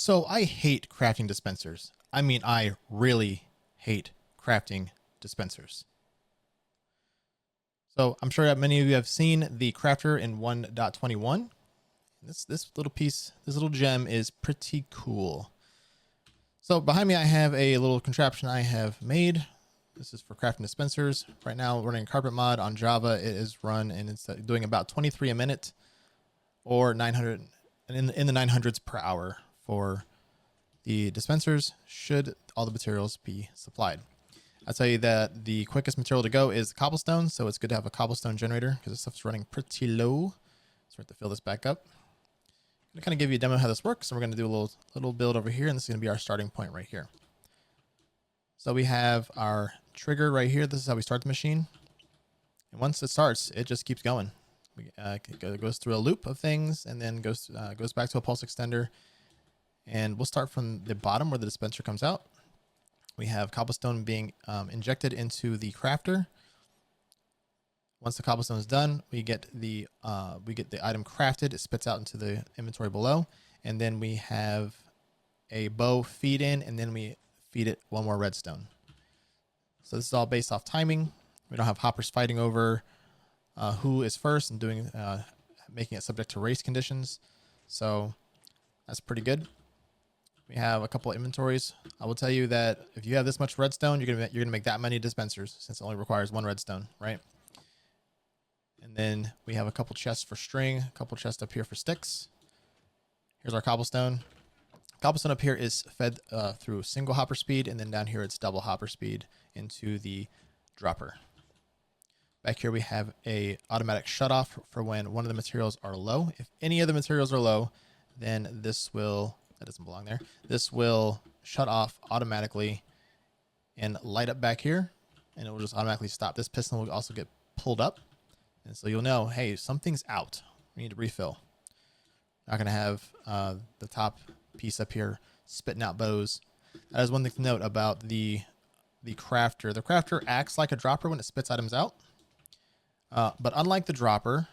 So I hate crafting dispensers. I mean, I really hate crafting dispensers. So I'm sure that many of you have seen the crafter in 1.21. This little piece, this little gem is pretty cool. So behind me, I have a little contraption I have made. This is for crafting dispensers. Right now, running carpet mod on Java. It is run and it's doing about 23 a minute, or 900 in the 900s per hour for the dispensers, should all the materials be supplied. I'll tell you that the quickest material to go is the cobblestone, so it's good to have a cobblestone generator because this stuff's running pretty low. So we have to fill this back up. I'm going to kind of give you a demo of how this works, and we're going to do a little build over here, and this is going to be our starting point right here. So we have our trigger right here. This is how we start the machine. And once it starts, it just keeps going. It goes through a loop of things and then goes back to a pulse extender. And we'll start from the bottom where the dispenser comes out. We have cobblestone being injected into the crafter. Once the cobblestone is done, we get the item crafted. It spits out into the inventory below, and then we have a bow feed in, and then we feed it one more redstone. So this is all based off timing. We don't have hoppers fighting over who is first and making it subject to race conditions. So that's pretty good. We have a couple of inventories. I will tell you that if you have this much redstone, you're gonna make that many dispensers, since it only requires one redstone, right? And then we have a couple chests for string, a couple chests up here for sticks. Here's our cobblestone. Cobblestone up here is fed through single hopper speed, and then down here it's double hopper speed into the dropper. Back here we have a automatic shut off for when one of the materials are low. If any of the materials are low, then this will, that doesn't belong there, this will shut off automatically and light up back here, and it will just automatically stop. This piston will also get pulled up, and so you'll know, hey, something's out. We need to refill. Not going to have the top piece up here spitting out bows. That is one thing to note about the crafter. The crafter acts like a dropper when it spits items out. But unlike the dropper,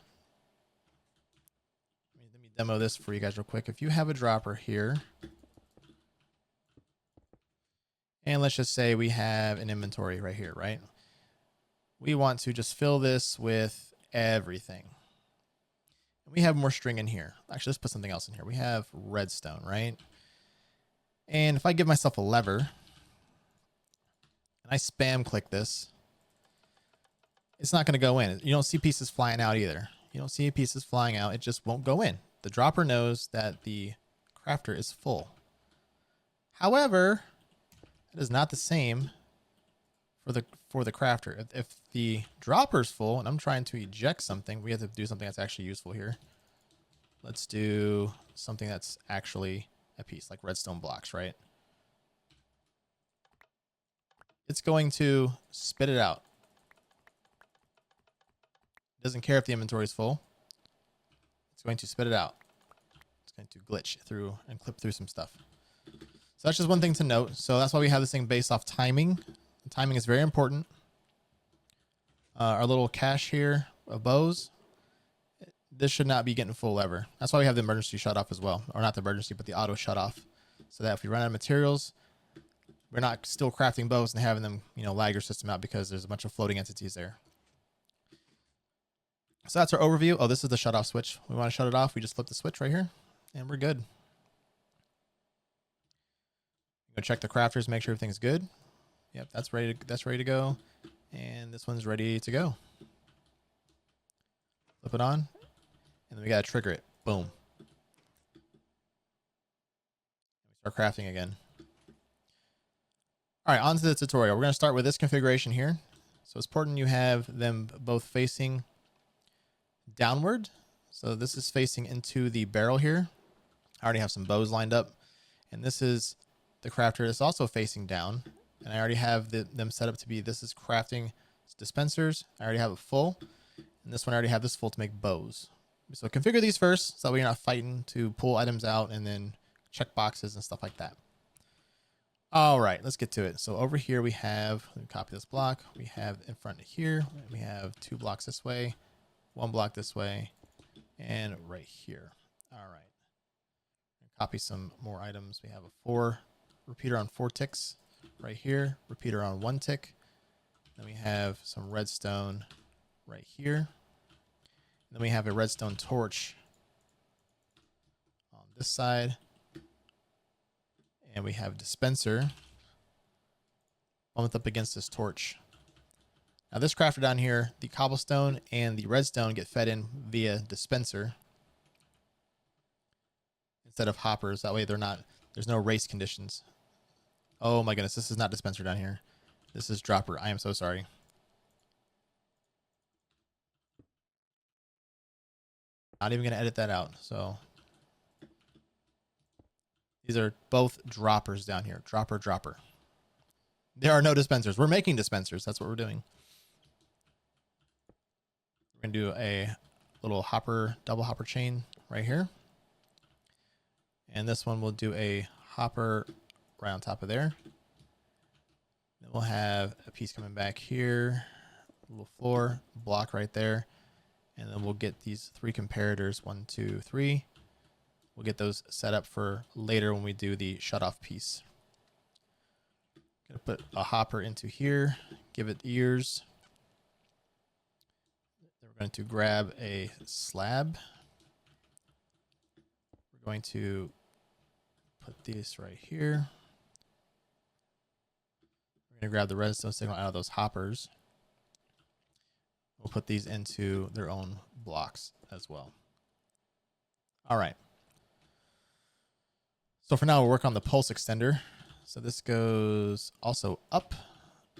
let me demo this for you guys real quick. If you have a dropper here, and let's just say we have an inventory right here, right? We want to just fill this with everything. We have more string in here. Actually, let's put something else in here. We have redstone, right? And if I give myself a lever and I spam click this, it's not going to go in. You don't see pieces flying out either. You don't see pieces flying out. It just won't go in. The dropper knows that the crafter is full. However, it is not the same for the crafter. If the dropper is full and I'm trying to eject something, we have to do something that's actually useful here. Let's do something that's actually a piece, like redstone blocks, right? It's going to spit it out. Doesn't care if the inventory is full. It's going to spit it out. It's going to glitch through and clip through some stuff. So that's just one thing to note. So that's why we have this thing based off timing. The timing is very important. Our little cache here of bows, this should not be getting full ever. That's why we have the emergency shut off as well. Or not the emergency, but the auto shut off. So that if we run out of materials, we're not still crafting bows and having them, lag your system out because there's a bunch of floating entities there. So that's our overview. Oh, this is the shut off switch. We want to shut it off. We just flip the switch right here and we're good. Go check the crafters, make sure everything's good. Yep, that's ready to go. And this one's ready to go. Flip it on. And then we got to trigger it. Boom. We start crafting again. All right, on to the tutorial. We're going to start with this configuration here. So it's important you have them both facing downward. So this is facing into the barrel here. I already have some bows lined up. And this is the crafter that's also facing down. And I already have them set up to be, this is crafting dispensers. I already have it full. And this one I already have this full to make bows. So configure these first so that we're not fighting to pull items out and then check boxes and stuff like that. All right, let's get to it. So over here we have, let me copy this block. We have in front of here, we have 2 blocks this way, 1 block this way, and right here. All right. Copy some more items. We have a 4 repeater on 4 ticks right here, repeater on 1 tick. Then we have some redstone right here. Then we have a redstone torch on this side. And we have a dispenser bumped up against this torch. Now this crafter down here, the cobblestone and the redstone get fed in via dispenser instead of hoppers. That way there's no race conditions. Oh my goodness, this is not dispenser down here. This is dropper. I am so sorry. Not even going to edit that out. So these are both droppers down here. Dropper, dropper. There are no dispensers. We're making dispensers. That's what we're doing. We're going to do a little hopper, double hopper chain right here. And this one will do a hopper right on top of there. Then we'll have a piece coming back here, a little floor block right there. And then we'll get these 3 comparators, 1, 2, 3. We'll get those set up for later when we do the shut off piece. Gonna put a hopper into here, give it ears. Then we're going to grab a slab. We're going to put this right here. We're going to grab the redstone signal out of those hoppers. We'll put these into their own blocks as well. All right. So for now, we'll work on the pulse extender. So this goes also up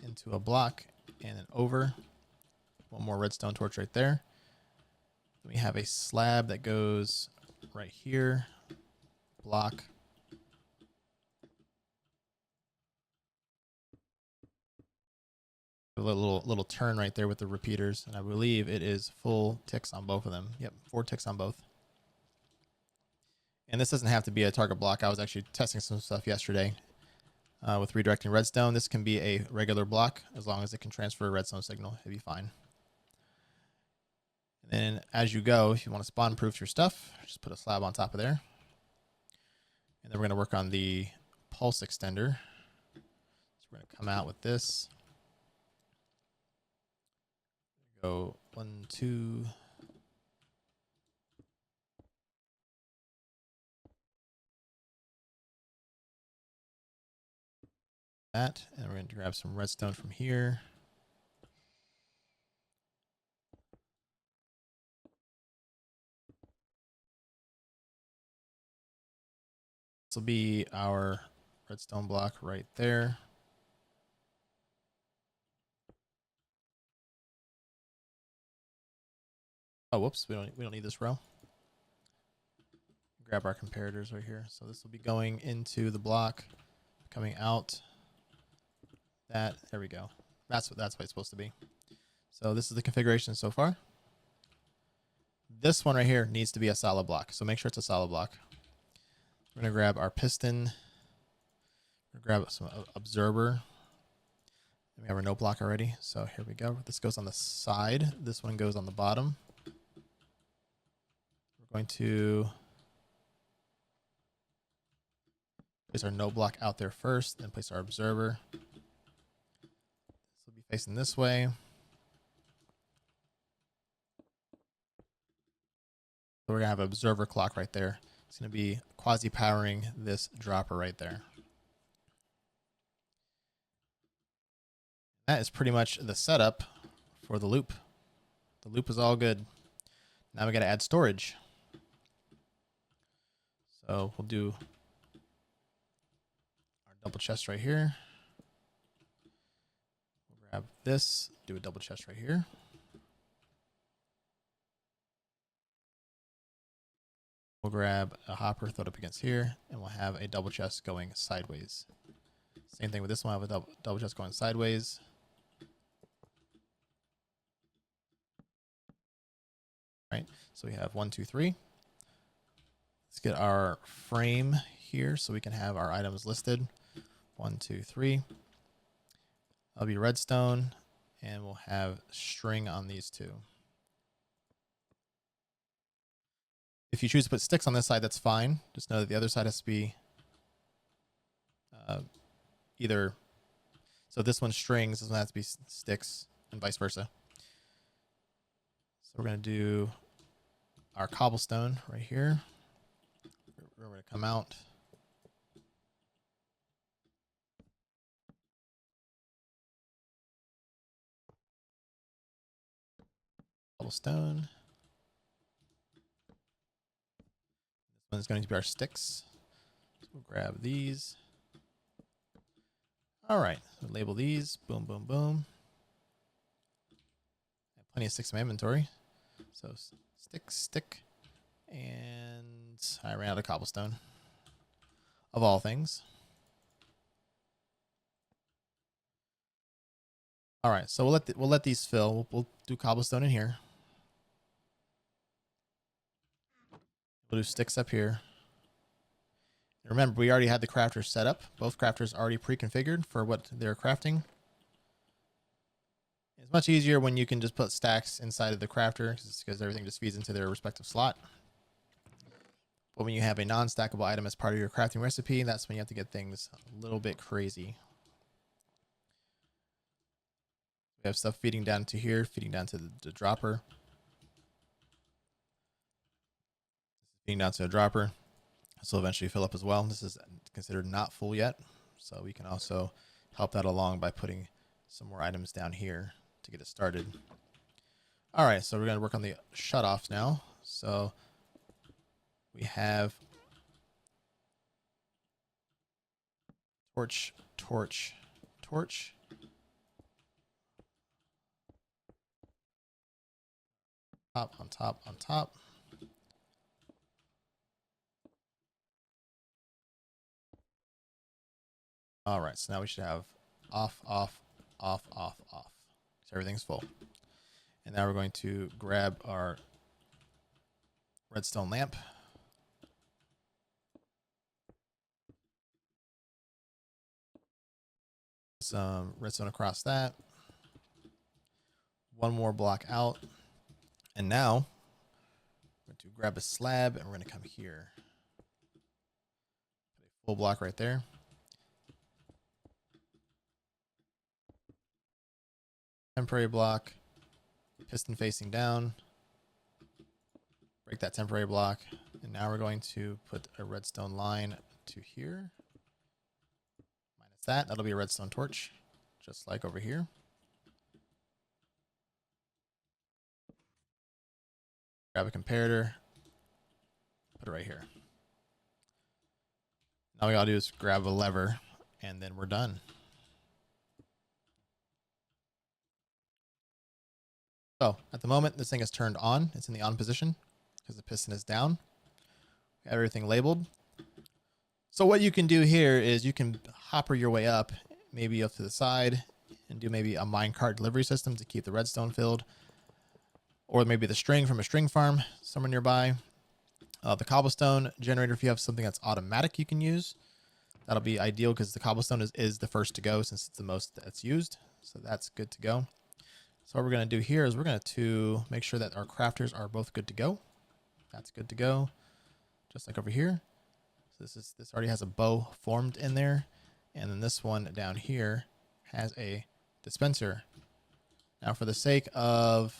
into a block and then over. One more redstone torch right there. Then we have a slab that goes right here, block. A little turn right there with the repeaters, and I believe it is full ticks on both of them. Yep, 4 ticks on both. And this doesn't have to be a target block. I was actually testing some stuff yesterday with redirecting redstone. This can be a regular block as long as it can transfer a redstone signal. It'll be fine. And then as you go, if you want to spawn proof your stuff, just put a slab on top of there. And then we're going to work on the pulse extender. So we're going to come out with this. Go 1, 2. That, and we're going to grab some redstone from here. This will be our redstone block right there. Oh, whoops, we don't need this row. Grab our comparators right here. So this will be going into the block, coming out. That, there we go. That's what it's supposed to be. So this is the configuration so far. This one right here needs to be a solid block. So make sure it's a solid block. We're going to grab our piston. We're going to grab some observer. We have our no block already. So here we go. This goes on the side. This one goes on the bottom. We're going to place our no block out there first, then place our observer. This will be facing this way. So we're going to have an observer clock right there. It's going to be quasi-powering this dropper right there. That is pretty much the setup for the loop. The loop is all good. Now we got to add storage. So we'll do our double chest right here. We'll grab this, do a double chest right here. We'll grab a hopper, throw it up against here, and we'll have a double chest going sideways. Same thing with this one, I have a double chest going sideways. Right, so we have 1, 2, 3. Let's get our frame here so we can have our items listed. 1, 2, 3. That'll be redstone, and we'll have string on these two. If you choose to put sticks on this side, that's fine. Just know that the other side has to be either. So this one's strings, this one has to be sticks, and vice versa. So we're going to do our cobblestone right here. We're going to come out. Cobblestone. This one is going to be our sticks. So we'll grab these. All right, so label these. Boom, boom, boom. I have plenty of sticks in my inventory. So stick, and I ran out of cobblestone. Of all things. All right, so we'll let these fill. We'll do cobblestone in here. We'll do sticks up here. Remember, we already had the crafters set up. Both crafters already pre-configured for what they're crafting. It's much easier when you can just put stacks inside of the crafter because everything just feeds into their respective slot. But when you have a non-stackable item as part of your crafting recipe, that's when you have to get things a little bit crazy. We have stuff feeding down to here, feeding down to the dropper. Feeding down to the dropper. This will eventually fill up as well. This is considered not full yet, so we can also help that along by putting some more items down here to get it started. All right, so we're going to work on the shutoffs now. So we have torch, torch, torch. Top, on top, on top. All right, so now we should have off, off, off, off, off. So everything's full. And now we're going to grab our redstone lamp. Some redstone across that. One more block out. And now we're going to grab a slab and we're going to come here. Put a full block right there. Temporary block, piston facing down, break that temporary block, and now we're going to put a redstone line to here. Minus that, that'll be a redstone torch, just like over here. Grab a comparator, put it right here. Now we gotta do is grab a lever, and then we're done. So at the moment, this thing is turned on. It's in the on position because the piston is down. We have everything labeled. So what you can do here is you can hopper your way up, maybe up to the side, and do maybe a minecart delivery system to keep the redstone filled. Or maybe the string from a string farm somewhere nearby. The cobblestone generator, if you have something that's automatic you can use, that'll be ideal because the cobblestone is the first to go since it's the most that's used. So that's good to go. So what we're going to do here is we're going to make sure that our crafters are both good to go. That's good to go. Just like over here. So this already has a bow formed in there. And then this one down here has a dispenser. Now for the sake of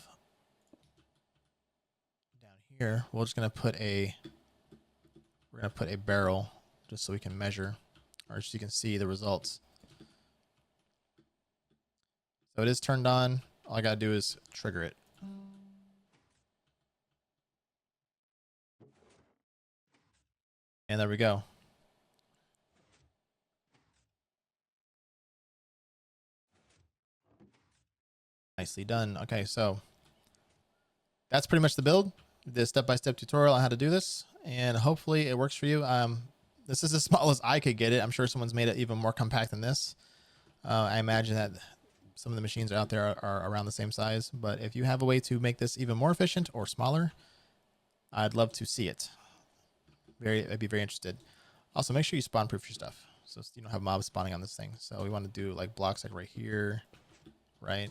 down here, we're going to put a barrel just so we can measure or so you can see the results. So it is turned on. All I gotta do is trigger it. And there we go. Nicely done. Okay, so that's pretty much the build. The step-by-step tutorial on how to do this, and hopefully it works for you. This is as small as I could get it. I'm sure someone's made it even more compact than this. I imagine that some of the machines out there are around the same size, but if you have a way to make this even more efficient or smaller, I'd love to see it. I'd be very interested. Also, make sure you spawn proof your stuff so you don't have mobs spawning on this thing. So we want to do like blocks like right here, right?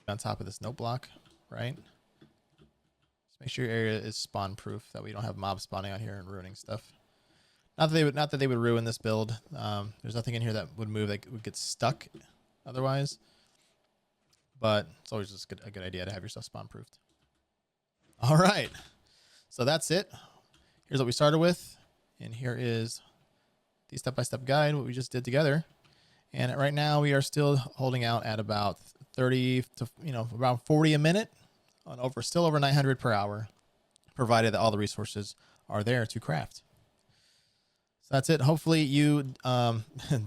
On top of this note block, right? Make sure your area is spawn proof, that we don't have mobs spawning out here and ruining stuff. Not that they would ruin this build. There's nothing in here that would move that would get stuck otherwise. But it's always just a good idea to have your stuff spawn proofed. All right. So that's it. Here's what we started with. And here is the step-by-step guide, what we just did together. And right now we are still holding out at about 30 to, around 40 a minute on still over 900 per hour, provided that all the resources are there to craft. So that's it. Hopefully you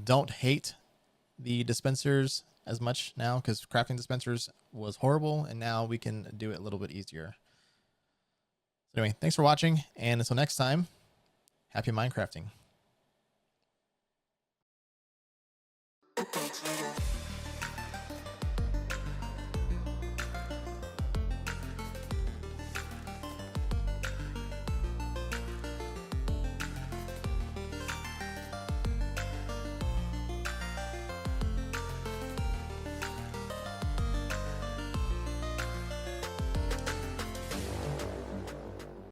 don't hate the dispensers as much now, because crafting dispensers was horrible, and now we can do it a little bit easier. So anyway, thanks for watching, and until next time, happy Minecrafting.